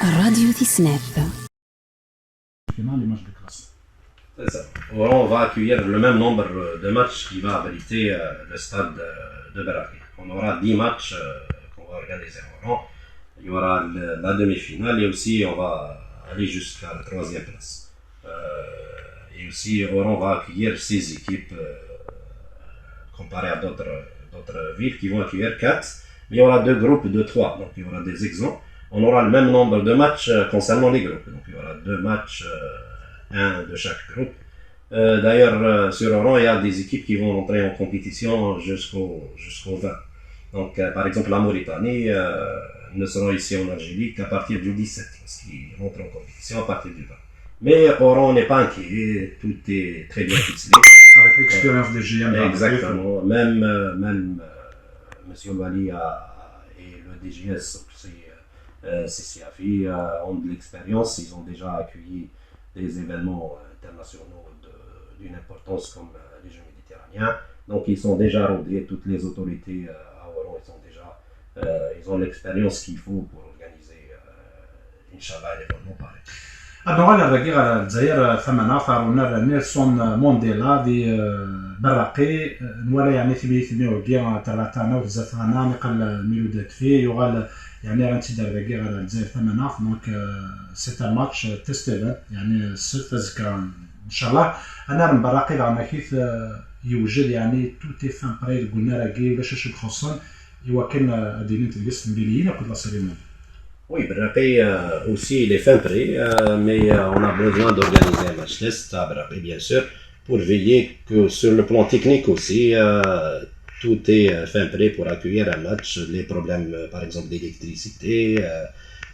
راديو تسناف. C'est ça. On va accueillir le même nombre de matchs qui va abriter le stade de Baraké. On aura 10 matchs qu'on va organiser en Oran. Il y aura la demi-finale et aussi on va aller jusqu'à la troisième place. Et aussi Oran va accueillir 6 équipes comparé à d'autres villes qui vont accueillir 4. Mais il y aura 2 groupes de 3, donc il y aura des exemples. On aura le même nombre de matchs concernant les groupes. Donc il y aura 2 matchs, un de chaque groupe. D'ailleurs, sur Oran, il y a des équipes qui vont entrer en compétition jusqu'au 20. Donc par exemple, la Mauritanie ne sera ici en Algérie qu'à partir du 17, parce qu'ils rentrent en compétition à partir du 20. Mais Oran n'est pas inquiet, tout est très bien ficelé. Avec l'expérience des GM. Exactement. Même M. Wali et le DGS aussi, CCAFI ont de l'expérience. Ils ont déjà accueilli des événements internationaux d'une importance comme les Jeux méditerranéens. Donc ils sont déjà rodés, toutes les autorités à Oran, ils ont l'expérience qu'il faut pour organiser, Inch'Allah, un événement pareil. النوع الرقيقة الجزائر ثمانية فارونا نيلسون مونديلا دي براقي ولا يعني ثمانية وبيان تلاتانا وزاتانا نقل الميلودات فيه يغال يعني رانتي دار الرقيقة الجزائر ثمانية دونك سيت ان ماتش تيست يعني ست تذكر ان شاء الله. انا من براقي رانا كيف يوجد يعني توتي فان بري قلنا راقي باش شي خصوصا ايوا كان دينين تلقس مبيليين كل سليمان. Oui, Baraké aussi il est fin prêt, mais on a besoin d'organiser un match test à Baraké bien sûr, pour veiller que sur le plan technique aussi, tout est fin prêt pour accueillir un match. Les problèmes par exemple d'électricité,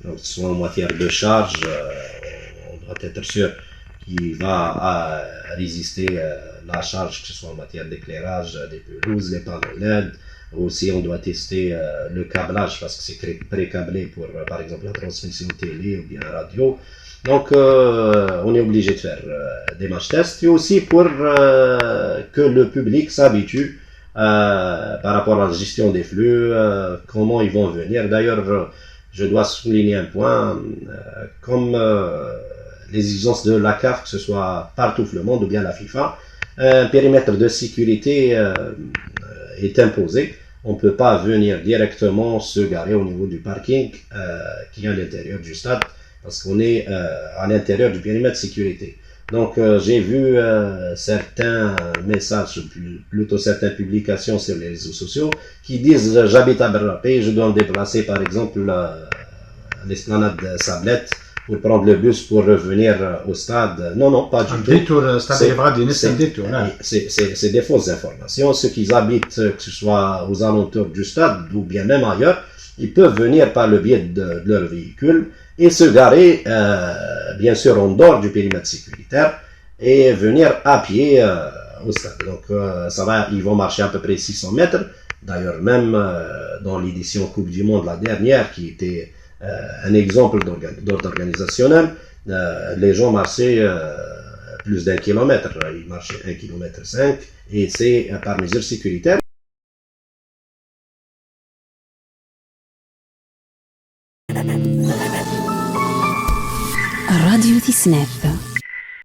donc soit en matière de charge, on doit être sûr qu'il va résister la charge, que ce soit en matière d'éclairage, des pelouses, les panneaux LED. Aussi, on doit tester le câblage parce que c'est pré-câblé pour, par exemple, la transmission télé ou bien radio. Donc, on est obligé de faire des match tests et aussi pour que le public s'habitue par rapport à la gestion des flux, comment ils vont venir. D'ailleurs, je dois souligner un point, comme les exigences de la CAF, que ce soit partout le monde ou bien la FIFA, un périmètre de sécurité est imposé. On ne peut pas venir directement se garer au niveau du parking qui est à l'intérieur du stade parce qu'on est à l'intérieur du périmètre de sécurité. Donc j'ai vu certains messages, plutôt certaines publications sur les réseaux sociaux qui disent j'habite à Baraké, je dois me déplacer par exemple à l'esplanade de Sablette pour prendre le bus pour revenir au stade. Non, pas du tout. C'est des fausses informations. Ceux qui habitent, que ce soit aux alentours du stade ou bien même ailleurs, ils peuvent venir par le biais de leur véhicule et se garer, bien sûr, en dehors du périmètre sécuritaire et venir à pied au stade. Donc, ça va, ils vont marcher à peu près 600 mètres. D'ailleurs, même dans l'édition Coupe du Monde, la dernière, qui était un exemple d'ordre organisationnel, les gens marchaient plus d'1 kilomètre, ils marchaient 1,5 km et c'est par mesure sécuritaire. راديو تسناف.